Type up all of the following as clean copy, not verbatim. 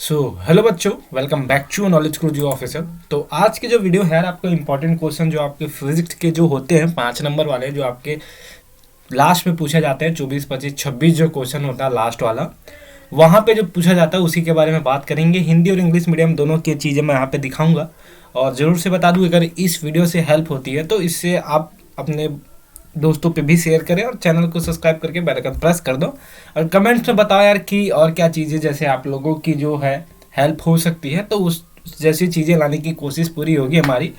Hello बच्चों, welcome back to knowledge Guruji officer. तो आज की जो वीडियो है आपको इंपॉर्टेंट क्वेश्चन जो आपके फिजिक्स के जो होते हैं 5 नंबर वाले जो आपके लास्ट में पूछे जाते हैं, 24, 25, 26 जो क्वेश्चन होता है लास्ट वाला, वहाँ पे जो पूछा जाता है उसी के बारे में बात करेंगे। हिंदी और इंग्लिश मीडियम दोनों की चीज़ें मैं यहाँ पे दिखाऊंगा। और ज़रूर से बता दूँ, अगर इस वीडियो से हेल्प होती है तो इससे आप अपने दोस्तों पे भी शेयर करें और चैनल को सब्सक्राइब करके बेल आइकन प्रेस कर दो। और कमेंट्स में बताओ यार कि और क्या चीज़ें जैसे आप लोगों की जो है हेल्प हो सकती है, तो उस जैसी चीज़ें लाने की कोशिश पूरी होगी हमारी।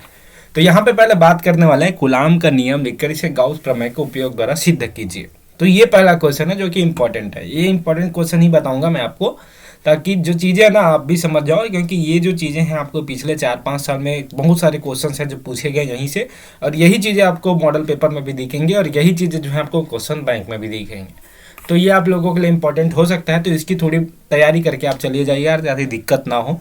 तो यहाँ पे पहले बात करने वाले हैं कूलाम का नियम लिखकर इसे गाउस प्रमेय के उपयोग द्वारा सिद्ध कीजिए। तो ये पहला क्वेश्चन है जो कि इंपॉर्टेंट है। ये इंपॉर्टेंट क्वेश्चन ही बताऊंगा मैं आपको, ताकि जो चीज़ें है ना आप भी समझ जाओ, क्योंकि ये जो चीज़ें हैं आपको पिछले 4-5 साल में बहुत सारे क्वेश्चन हैं जो पूछे गए यहीं से, और यही चीज़ें आपको मॉडल पेपर में भी दिखेंगे और यही चीज़ें जो है आपको क्वेश्चन बैंक में भी दिखेंगे। तो ये आप लोगों के लिए इंपॉर्टेंट हो सकता है, तो इसकी थोड़ी तैयारी करके आप चलिए जाइए यार, ज़्यादा दिक्कत ना हो।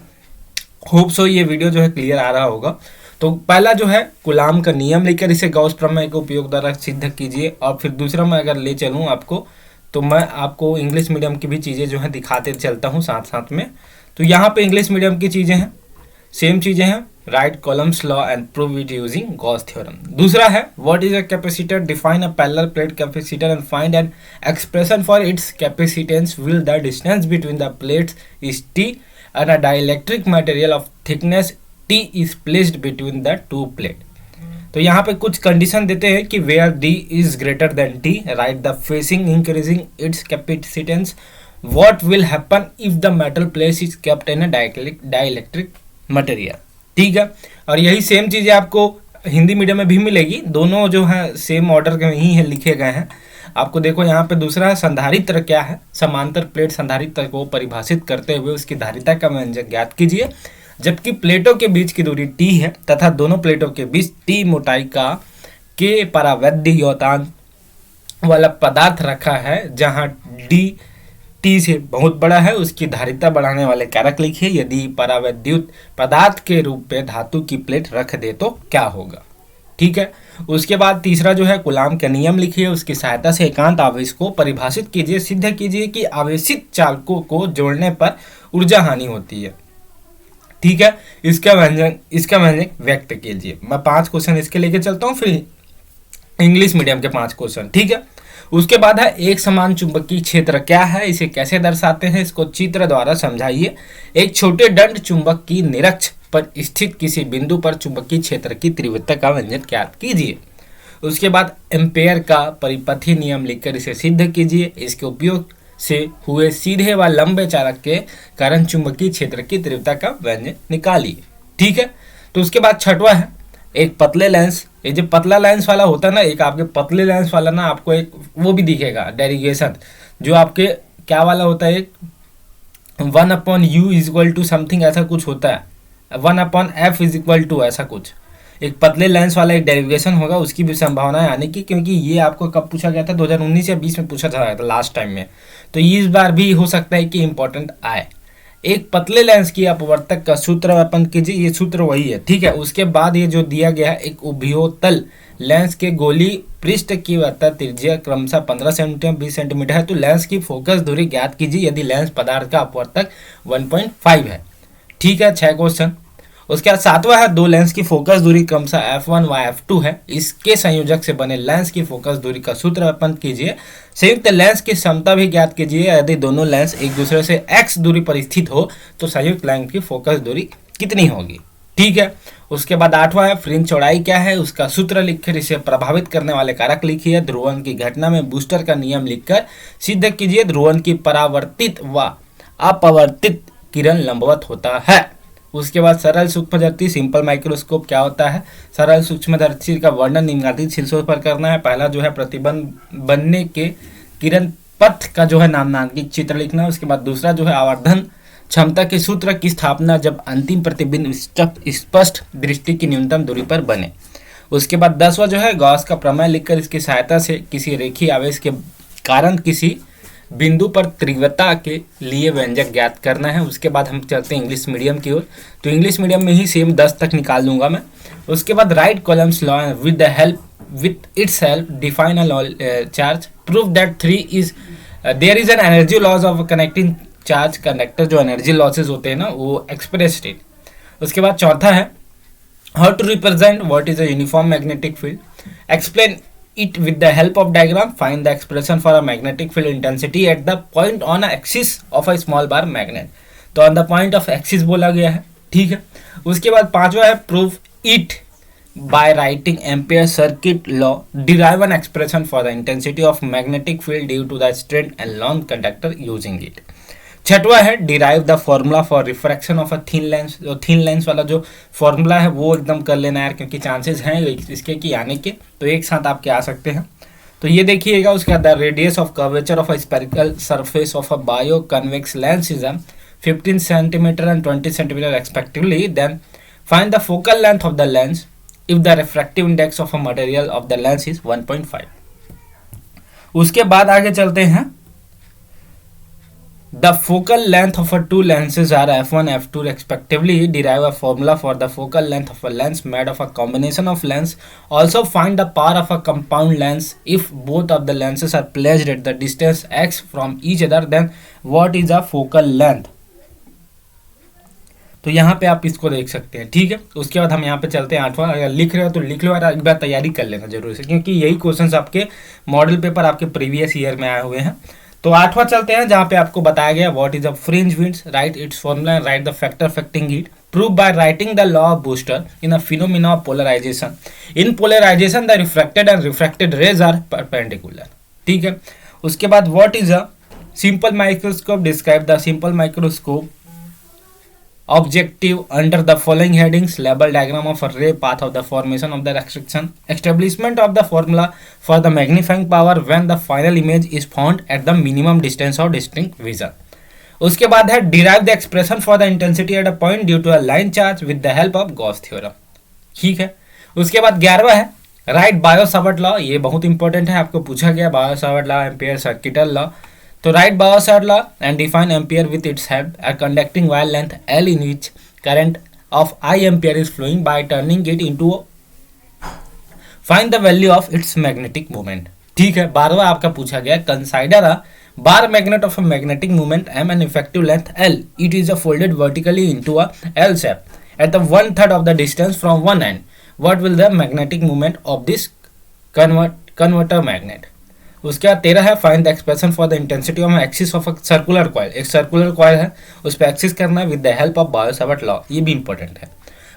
होप सो ये वीडियो जो है क्लियर आ रहा होगा। तो पहला जो है कूलाम का नियम लेकर इसे गाउस प्रमेय के उपयोग द्वारा सिद्ध कीजिए। और फिर दूसरा मैं अगर ले चलूँ आपको, तो मैं आपको इंग्लिश मीडियम की भी चीज़ें जो है दिखाते चलता हूँ साथ साथ में। तो यहाँ पे इंग्लिश मीडियम की चीज़ें हैं, सेम चीज़ें हैं, right Coulomb's law and prove it using Gauss theorem. दूसरा है what is a capacitor, define a parallel plate capacitor and find N expression for its capacitance will the distance between the plates is T and a dielectric material of thickness T is placed between the two plate। तो यहाँ पे कुछ condition देते हैं कि where D is greater than T, write the facing increasing its capacitance, what will happen if the metal plate is kept in a dielectric material। ठीक है, और यही सेम चीज़ें आपको हिंदी मीडियम में भी मिलेगी, दोनों जो है सेम ऑर्डर के ही है लिखे गए हैं। आपको देखो यहाँ पे दूसरा है संधारित्र क्या है, समांतर प्लेट संधारित्र को परिभाषित करते हुए उसकी धारिता का व्यंजक ज्ञात कीजिए। जबकि प्लेटों के बीच की दूरी टी है तथा दोनों प्लेटों के बीच टी मोटाई का के परावैद्य योतान वाला पदार्थ रखा है, जहाँ डी टी से बहुत बड़ा है, उसकी धारिता बढ़ाने वाले कारक लिखिए। यदि परावैद्युत पदार्थ के रूप में धातु की प्लेट रख दे तो क्या होगा। ठीक है, उसके बाद तीसरा जो है कूलाम का नियम लिखिए, उसकी सहायता से एकांत आवेश को परिभाषित कीजिए, सिद्ध कीजिए कि आवेशित चालकों को जोड़ने पर ऊर्जा हानि होती है। ठीक है, इसका व्यंजक व्यक्त कीजिए। मैं 5 क्वेश्चन इसके लेके चलता हूँ, फिर इंग्लिश मीडियम के 5 क्वेश्चन। ठीक है, उसके बाद है एक समान चुंबकीय क्षेत्र क्या है, इसे कैसे दर्शाते हैं, इसको चित्र द्वारा समझाइए। एक छोटे दंड चुंबक की निरक्ष पर स्थित किसी बिंदु पर चुंबकीय क्षेत्र की तीव्रता का व्यंजक ज्ञात कीजिए। उसके बाद एम्पेयर का परिपथीय नियम लिखकर इसे सिद्ध कीजिए। इसके उपयोग से हुए सीधे व लंबे चालक के कारण चुंबकीय क्षेत्र की तीव्रता का व्यंजक निकालिए। ठीक है, तो उसके बाद छठवां है एक पतले लेंस। ये जो पतला लेंस वाला होता है ना, एक आपके पतले लेंस वाला ना आपको एक वो भी दिखेगा डेरिवेशन, जो आपके क्या वाला होता है, एक 1/u is equal to something ऐसा कुछ होता है, 1/f इज इक्वल टू ऐसा कुछ, एक पतले लेंस वाला एक डेरिवेशन होगा, उसकी भी संभावना है आने की, क्योंकि ये आपको कब पूछा गया था, 2019 या 20 में पूछा था लास्ट टाइम में। तो इस बार भी हो सकता है कि इंपॉर्टेंट आए। एक पतले लेंस की अपवर्तक का सूत्र अपन कीजिए, ये सूत्र वही है। ठीक है, उसके बाद ये जो दिया गया है एक उभयोतल लेंस के गोली पृष्ठ की वक्रता त्रिज्या क्रमशः 15 सेंटीमीटर 20 सेंटीमीटर है, तो लेंस की फोकस दूरी ज्ञात कीजिए यदि लेंस पदार्थ का अपवर्तक 1.5 है। ठीक है, 6 क्वेश्चन। उसके बाद 7वां है दो लेंस की फोकस दूरी क्रमशः f1 व f2 है, इसके संयोजक से बने लेंस की फोकस दूरी का सूत्र उत्पन्न कीजिए। संयुक्त लेंस की समता भी ज्ञात कीजिए, यदि दोनों लेंस एक दूसरे से x दूरी पर स्थित हो तो संयुक्त लेंस की फोकस दूरी कितनी होगी। ठीक है, उसके बाद 8वां है फ्रिंज चौड़ाई क्या है, उसका सूत्र लिखकर इसे प्रभावित करने वाले कारक लिखिए। ध्रुवन की घटना में बूस्टर का नियम लिखकर सिद्ध कीजिए। ध्रुवन की परावर्तित व अपवर्तित किरण लंबवत होता है। उसके बाद सरल सूक्ष्मदर्शी सिंपल माइक्रोस्कोप क्या होता है, सरल सूक्ष्मदर्शी का वर्णन निम्नलिखित शीर्षों पर करना है। पहला जो है प्रतिबंध बनने के किरण पथ का जो है नामांकित चित्र लिखना है। उसके बाद दूसरा जो है आवर्धन क्षमता के सूत्र की स्थापना जब अंतिम प्रतिबिंब स्पष्ट दृष्टि की न्यूनतम दूरी पर बने। उसके बाद 10वां जो है गॉस का प्रमेय लिखकर इसकी सहायता से किसी रेखीय आवेश के कारण किसी बिंदु पर तीव्रता के लिए व्यंजक ज्ञात करना है। उसके बाद हम चलते हैं इंग्लिश मीडियम की ओर, तो इंग्लिश मीडियम में ही सेम 10 तक निकाल दूंगा मैं। उसके बाद write Coulomb's law with its help define a charge, prove that 3 is there is an energy loss of connecting charge conductor जो एनर्जी लॉसेज होते हैं ना वो एक्सप्रेस स्टेट। उसके बाद चौथा है how to represent what is a uniform magnetic field, explain it with the help of diagram, find the expression for a magnetic field intensity at the point on a axis of a small bar magnet। तो on the point of axis बोला गया है, ठीक है। उसके बाद पांचवा है prove it by writing Ampere circuit law, derive an expression for the intensity of magnetic field due to the straight and long conductor using it। छठवा है derive the formula for refraction of a thin lens. जो thin lens वाला जो formula है वो एकदम कर लेना यार, क्योंकि चांसेस हैं इसके कि आने के, तो एक साथ आपके आ सकते हैं। तो ये देखिएगा। उसके बाद the radius of curvature of a spherical surface of a bio convex lens is 15 centimetre and 20 centimetre respectively. Then find the focal length of the lens if the refractive index of a material of the lens is 1.5। उसके बाद आगे चलते हैं। The focal length of a two lenses are f1 f2 respectively. Derive a formula for the focal length of a lens made of a combination of lens. Also find the power of a compound lens if both of the lenses are placed at the distance x from each other. Then what is a focal length? तो यहाँ पे आप इसको देख सकते हैं, ठीक है। उसके बाद हम यहाँ पे चलते हैं आठवां। अगर लिख रहे हो तो लिख लो और एक बार तैयारी कर लेना जरूर से, क्योंकि यही क्वेश्चंस आपके मॉडल पेपर आपके प्रीवियस ईयर में आए हुए हैं। तो आठवां चलते हैं जहां पे आपको बताया गया what is a fringe winds, right it's formula and right the factor affecting it, prove by writing the law of Brewster in a phenomena of polarisation. In polarisation the refracted and refracted rays are perpendicular, ठीक है। उसके बाद what is a simple microscope, describe the simple microscope objective under the following headings, label diagram of a ray, path of the formation of the restriction, establishment of the formula for the magnifying power when the final image is found at the minimum distance of distinct vision। उसके बाद है derive the expression for the intensity at a point due to a line charge with the help of Gauss theorem, ठीक है। उसके बाद 11वां है right Biot Savart law. ये बहुत इंपॉर्टेंट है, आपको पूछा गया Biot Savart law, Ampere circuital law. तो right Biot Savart law and define Ampere with its help, a conducting wire length L in which current of I ampere is flowing by turning it into find the value of its magnetic moment, ठीक है। 12वां आपका पूछा गया consider a bar magnet of a magnetic moment M and effective length L. It is folded vertically into a L shape at the 1/3 of the distance from one end. What will the magnetic moment of this converter magnet? उसके बाद 13 है find the expression for the intensity of axis of a circular coil. एक circular coil है, उस पर axis करना है with the help of Biot-Savart law. ये भी इंपॉर्टेंट है,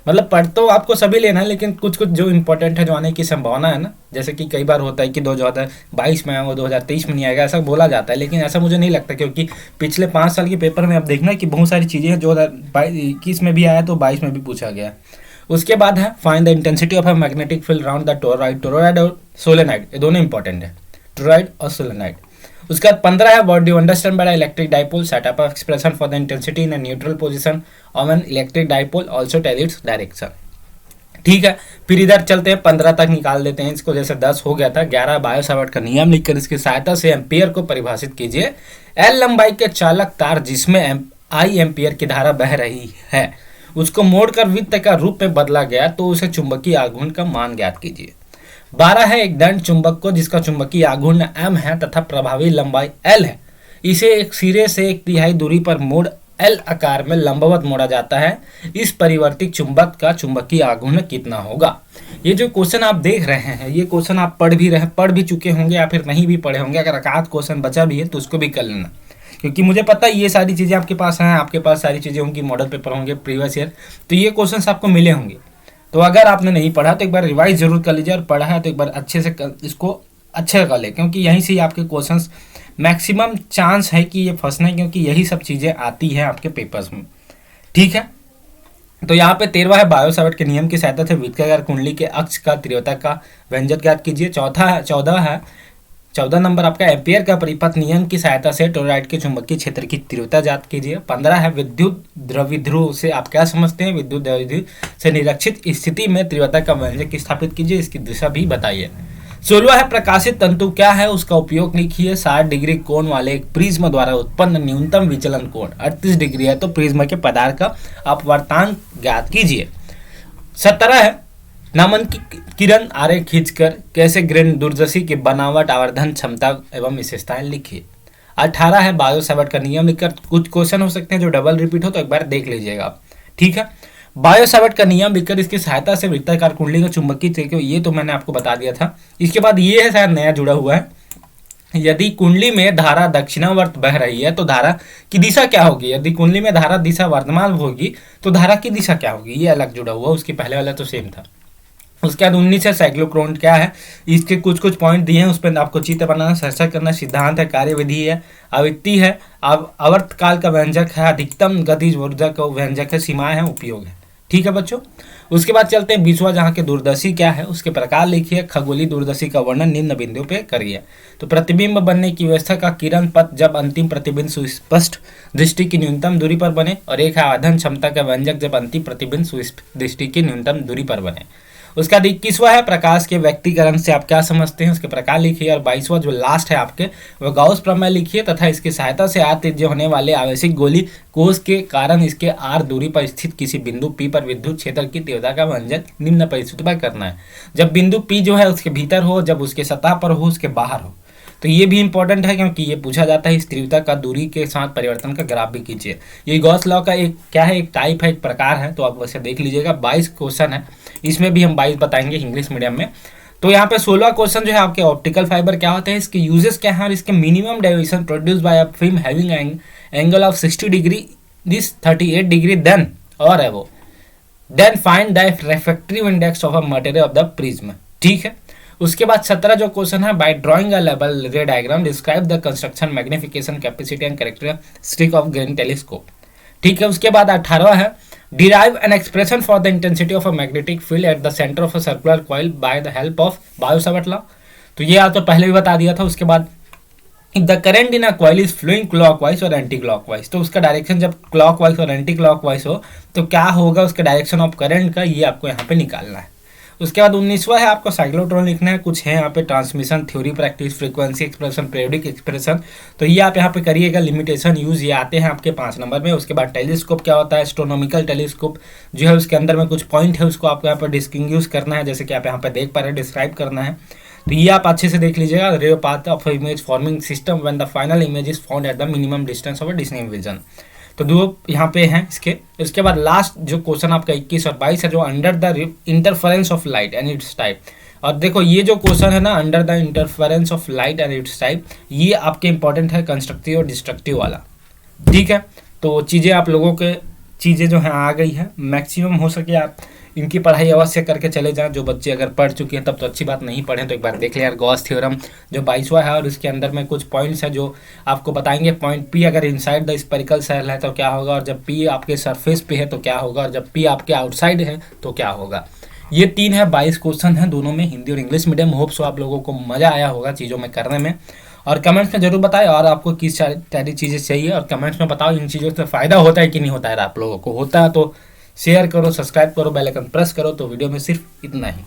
मतलब पढ़ तो आपको सभी लेना है, लेकिन कुछ कुछ जो इंपॉर्टेंट है जो आने की संभावना है ना, जैसे कि कई बार होता है कि 2022 में आएगा 2023 में नहीं आएगा, ऐसा बोला जाता है, लेकिन ऐसा मुझे नहीं लगता, क्योंकि पिछले 5 साल के पेपर में आप देखना कि बहुत सारी चीज़ें हैं जो 2021 में भी आया तो 22 में भी पूछा गया। उसके बाद है find the intensity of a magnetic field round the toroid और सोलेनॉइड। ये दोनों इंपॉर्टेंट है, टोरॉइड और सोलेनॉइड। उसके बाद 15 है what do you understand by electric dipole, set up of expression for the intensity in a neutral position of an electric dipole, also tell its direction, ठीक है। फिर इधर चलते हैं 15 तक निकाल देते हैं इसको, जैसे 10 हो गया था। 11 बायो-सावर्ट का नियम लिखकर इसकी सहायता से एम्पियर को परिभाषित कीजिए। एल लंबाई के चालक तार जिसमें आई एम्पियर की धारा बह रही है उसको मोड़कर वृत्त का रूप में बदला गया तो उसे चुंबकीय आघूर्ण का मान ज्ञात कीजिए। 12 है एक दंड चुंबक को जिसका चुंबकीय आघूर्ण m है तथा प्रभावी लंबाई l है, इसे एक सिरे से 1/3 दूरी पर मोड़ L आकार में लंबवत मोड़ा जाता है। इस परिवर्तित चुंबक का चुंबकीय आघूर्ण कितना होगा? ये जो क्वेश्चन आप देख रहे हैं ये क्वेश्चन आप पढ़ भी चुके होंगे या फिर नहीं भी पढ़े होंगे। अगर एकाध क्वेश्चन बचा भी है तो उसको भी कर लेना, क्योंकि मुझे पता है ये सारी चीज़ें आपके पास हैं, आपके पास सारी चीज़ें होंगी, मॉडल पेपर होंगे प्रीवियस ईयर, तो ये क्वेश्चंस आपको मिले होंगे। तो अगर आपने नहीं पढ़ा तो एक बार रिवाइज जरूर कर लीजिए, और पढ़ा है तो एक बार अच्छे से इसको अच्छे कर ले, क्योंकि यहीं से ही आपके क्वेश्चंस मैक्सिमम चांस है कि ये फंसना, क्योंकि यही सब चीज़ें आती हैं आपके पेपर्स में, ठीक है। तो यहाँ पे 13वां है बायो-सावर्ट के नियम की सहायता से वृत्ताकार कुंडली के अक्ष का तीव्रता का व्यंजक ज्ञात कीजिए। 14 नंबर आपका एम्पियर का परिपथ नियम की सहायता से टोरॉइड के चुंबकीय क्षेत्र की तीव्रता ज्ञात कीजिए। 15 है विद्युत द्रविध्रुव से आप क्या समझते हैं, विद्युत द्रविध्रुव से निरक्षित स्थिति में तीव्रता का व्यंजक स्थापित कीजिए, इसकी दिशा भी बताइए। 16 है प्रकाशित तंतु क्या है, उसका उपयोग लिखिए। 60 डिग्री कोण वाले एक प्रिज्म द्वारा उत्पन्न न्यूनतम विचलन कोण 38 डिग्री है, तो प्रिज्म के पदार्थ का अपवर्तांक ज्ञात कीजिए। 17 है नामांकित किरण आरेख खींचकर कैसे ग्रेन दूरदर्शी की बनावट, आवर्धन क्षमता एवं विशेषताएं लिखिए। 18 है बायो सैवर्ट का नियम लिखकर। कुछ क्वेश्चन हो सकते हैं जो डबल रिपीट हो, तो एक बार देख लीजिएगा आप, ठीक है। बायो सैवर्ट का नियम लिखकर इसकी सहायता से वृत्ताकार कुंडली का चुंबकीय क्षेत्र, ये तो मैंने आपको बता दिया था। इसके बाद ये है शायद नया जुड़ा हुआ है, यदि कुंडली में धारा दक्षिणावर्त बह रही है तो धारा की दिशा क्या होगी। यदि कुंडली में धारा दिशा वर्तमान होगी तो धारा की दिशा क्या होगी, ये अलग जुड़ा हुआ, उसकी पहले वाला तो सेम था। उसके बाद 19 है साइक्लोट्रॉन क्या है, इसके कुछ कुछ पॉइंट दिए हैं, उस पर आपको चित्र बनाना, चर्चा करना, सिद्धांत है, कार्यविधि है, आवृत्ति है, आवर्तकाल का व्यंजक है, अधिकतम गतिज ऊर्जा का व्यंजक है, सीमाएं हैं, उपयोग है, ठीक है बच्चों। उसके बाद चलते हैं 20वां, जहाँ के दूरदर्शी क्या है, उसके प्रकार लिखिए। खगोलीय दूरदर्शी का वर्णन निम्न बिंदु पे करिए। तो प्रतिबिंब बनने की व्यवस्था का किरण पथ जब अंतिम प्रतिबिंब सुस्पष्ट दृष्टि की न्यूनतम दूरी पर बने, और एक है आधान क्षमता का व्यंजक जब अंतिम प्रतिबिंब सुस्पष्ट दृष्टि की न्यूनतम दूरी पर बने। उसका 21वां है प्रकाश के व्यक्तिकरण से आप क्या समझते हैं, उसके प्रकार लिखिए। और 22वां जो लास्ट है आपके, वो गाउस प्रमेय लिखिए तथा इसकी सहायता से आतिथ्य होने वाले आवेशिक गोली कोष के कारण इसके आर दूरी पर स्थित किसी बिंदु P पर विद्युत क्षेत्र की तीव्रता का व्यंजन निम्न परिस्थिति पर करना है। जब बिंदु P जो है उसके भीतर हो, जब उसके सतह पर हो, उसके बाहर हो। तो ये भी इंपॉर्टेंट है क्योंकि ये पूछा जाता है इस तीव्रता का दूरी के साथ परिवर्तन का ग्राफ भी कीजिए। ये गॉस लॉ का एक क्या है, एक टाइप है, एक प्रकार है, तो आप वैसे देख लीजिएगा। 22 क्वेश्चन है, इसमें भी हम 22 बताएंगे इंग्लिश मीडियम में। तो यहाँ पे 16 क्वेश्चन जो है आपके ऑप्टिकल फाइबर क्या होते हैं, इसके यूजेस क्या है, और इसके minimum deviation produce by a film having angle of 60 degree this 38 degree then, और है वो then find the refractive index of a material of the prism, ठीक है। उसके बाद 17 जो क्वेश्चन है, by drawing a level ray diagram describe the construction magnification capacity and characteristic of green telescope, ठीक है। उसके बाद 18 है derive an expression for the intensity of a magnetic field at the centre of a circular coil by the help of bio Savart law, तो ये आप तो पहले भी बता दिया था। उसके बाद if the current in a coil is flowing clockwise और एंटी क्लॉकवाइज, तो उसका डायरेक्शन जब क्लॉकवाइज और एंटी क्लॉकवाइज हो तो क्या होगा उसका डायरेक्शन ऑफ करंट का, ये आपको यहाँ पे निकालना है। उसके बाद 19वां है आपको साइक्लोट्रॉन लिखना है। कुछ है यहाँ पे transmission theory, practice, frequency expression, periodic expression, तो ये आप यहाँ पे करिएगा। लिमिटेशन यूज ये आते हैं आपके 5 नंबर में। उसके बाद टेलीस्कोप क्या होता है, एस्ट्रोनॉमिकल टेलीस्कोप जो है उसके अंदर में कुछ पॉइंट है, उसको आपको यहाँ पर डिस्टिंग्विश करना है, जैसे कि आप यहाँ पे देख पा रहे हैं, डिस्क्राइब करना है। तो ये आप अच्छे से देख लीजिएगा। रे path of image forming system when the final image is found at the minimum distance of distinct vision, तो दो यहाँ पे हैं इसके। इसके बाद लास्ट जो क्वेश्चन आपका 21 और 22 है, जो under the interference of light and it's type. और देखो ये जो क्वेश्चन है ना, under the interference of light and it's type, ये आपके इंपॉर्टेंट है, कंस्ट्रक्टिव और डिस्ट्रक्टिव वाला, ठीक है। तो चीज़ें आप लोगों के चीज़ें जो हैं आ गई है, मैक्सिमम हो सके आप इनकी पढ़ाई अवश्य करके चले जाएं। जो बच्चे अगर पढ़ चुके हैं तब तो अच्छी बात, नहीं पढ़ें तो एक बार देख लें यार। गॉस थ्योरम जो 22वां है, और इसके अंदर में कुछ पॉइंट्स है जो आपको बताएंगे। पॉइंट P अगर इनसाइड द स्पेरिकल सेल है तो क्या होगा, और जब P आपके सरफेस पे है तो क्या होगा, और जब P आपके आउटसाइड है तो क्या होगा। ये 3 है, 22 क्वेश्चन है, दोनों में हिंदी और इंग्लिश मीडियम। होप सो आप लोगों को मज़ा आया होगा चीज़ों में करने में, और कमेंट्स में जरूर बताएं और आपको किस सारी चीज़ें चाहिए, और कमेंट्स में बताओ इन चीज़ों से फ़ायदा होता है कि नहीं होता है। आप लोगों को होता है तो शेयर करो, सब्सक्राइब करो, बेल आइकन प्रेस करो। तो वीडियो में सिर्फ इतना ही।